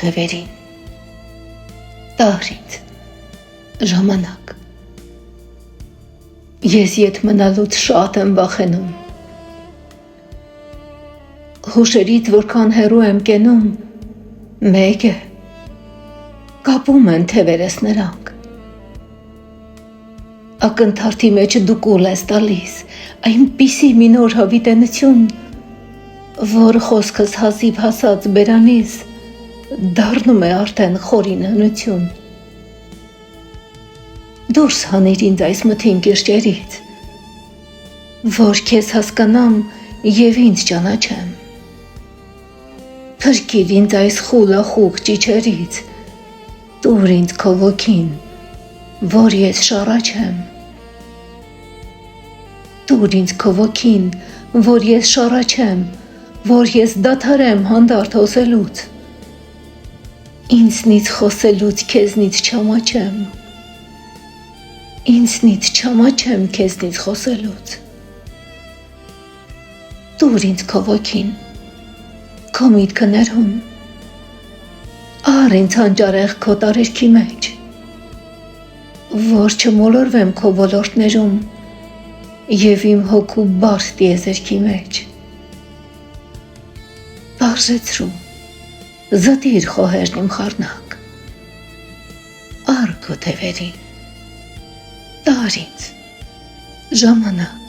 թևերին, տար ինձ ժամանակ, ես ետ մնալուց շատ եմ վախենում, հուշերից որքան հեռու եմ կենում, մեկ է, կապում են թևերս նրանք, ակնթարթի մեջ դու կուլ ես տալիս, այնպիսի մի նոր հավիտենություն, որ խոսքս հազիվ հասած բերանիս դառնում է արդեն խորին հնություն, դուրս հանիր ինձ այս մթին կիրճերից, որ քեզ հասկանամ և ինձ ճանաչեմ, փրկիր ինձ այս խուլախուղ ճիչերից, տուր ինձ քո ոգին, որ ես շառաչեմ, տուր ինձ քո ոգին, որ ես շառաչեմ, որ ես դադարեմ հանդարտ հոսելուց, ինձնից խոսելուց քեզնից չամաչեմ, ինձնից չամաչեմ քեզնից խոսելուց, տուր ինձ քո ոգին, քո միտքը ներում, առ ինձ հանճարեղ քո տարերքի մեջ, որ չմոլորվեմ քո ոլորտներում և իմ հոգու բարդ տիեզերքի մեջ, պարզեցրու, զտիր խոհերն իմ խառնակ, առ քո թևերին, տար ինձ ժամանակ,